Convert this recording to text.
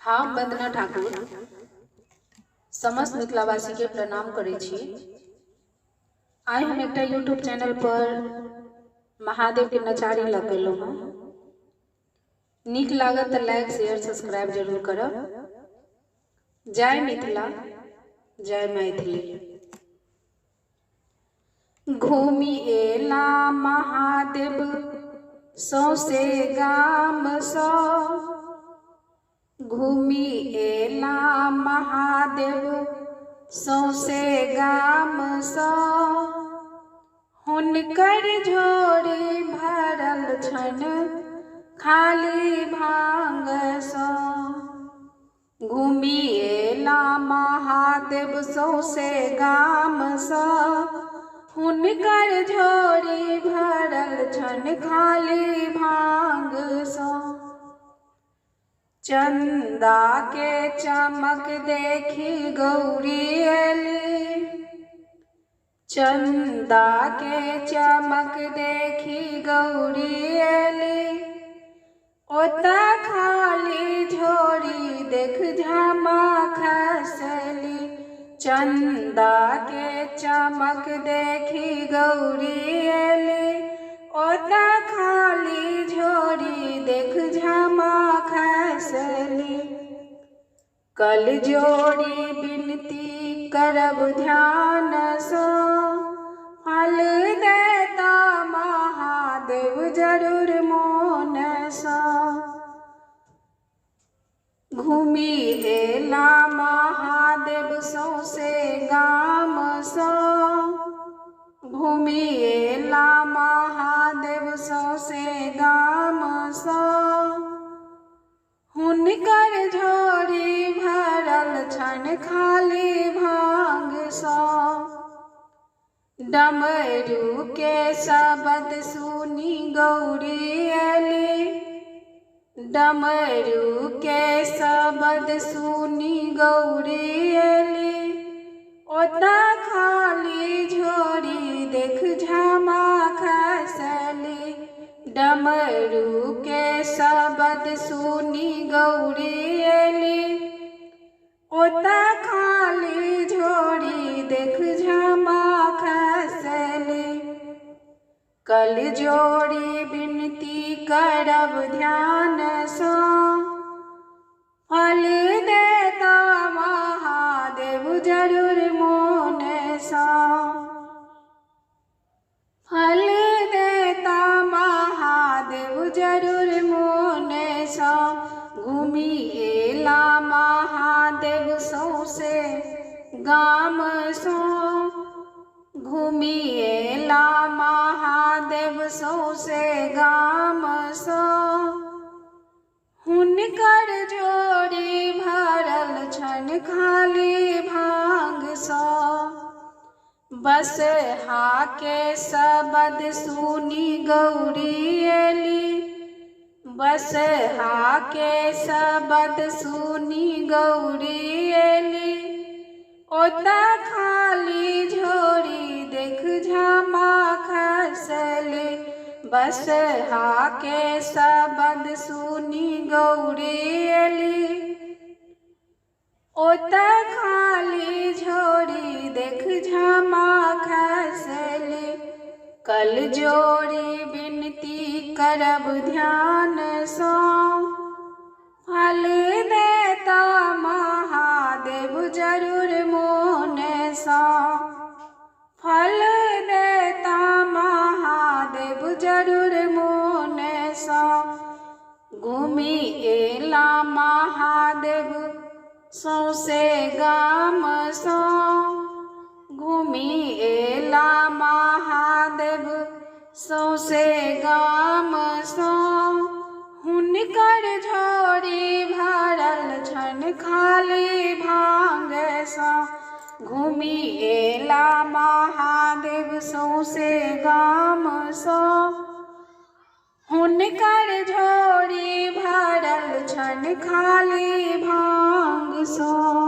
हम वंदना ठाकुर समस्त मिथिलावासी के प्रणाम करै छी। आइ हम एक यूट्यूब चैनल पर महादेव के नचारी लगेलहुँ हँ। नीक लागत तो लाइक शेयर सब्सक्राइब जरूर करब। जय मिथिला जय मैथिली। घूमि एला महादेव सौसे गाम सँ, घूमि एला महादेव सौसे गाम सँ। हुनकर झोरी भरल छन खाली भांग सँ। घूमि एला महादेव सौसे गाम सँ, हुनकर झोरी भरल छन खाली भांग सँ। चंदा के चमक देखी गौरी एली, चंदा के चमक देखी गौरी एली। ओता खाली झोरी देख झामा खसली, चंदा के चमक देखी गौरी एली। ओता खाली झोरी देख झामा खसली। कल जोड़ी बिनती करब ध्यान सँ, फल देता महादेव जरूर मोन सँ। घूमि एला महादेव सौसे गाम सँ, घूमि एला महादेव सौसे गाम सँ। हुनकर झोरी भरल छन खाली भांग सँ। डमरू के शब्द सुनी गौरी एली, डमरू के शब्द सुनी गौरी एली। ओता खाली झोरी देख झामा खसली, डमरू के शब्द सुनी गौरी एली। ओता खाली झोरी देख झामा खसली। कल जोड़ी बिनती करब ध्यान सँ, फल देता महादेव जरूर मोन सँ। फल देता महादेव जरूर मोन सँ। घूमि एला महादेव सौसे गाम सँ, घूमि एला महादेव सौसे गाम सँ। हुनकर झोरी भरल छन खाली भांग सँ। बसहा के शब्द सुनी गौरी एली, बसहा के शब्द सुनी गौरी एली। ओता खाली झोरी देख झामा खसली, बसहा के शब्द सुनी गौरी एली। ओता खाली झोरी देख झामा खसली। कल जोड़ी बिनती करब ध्यान सँ, फल देता महादेव जरूर मोन सँ। फल देता महादेव जरूर मोन सँ। घूमि एला महादेव सौसे गाम सँ, घूमि एला महादेव सौसे गाम सँ। हुनकर झोरी भरल छन खाली भांग सँ। घूमि एला महादेव सौसे गाम सँ, हुनकर झोरी भरल छन खाली भांग सँ।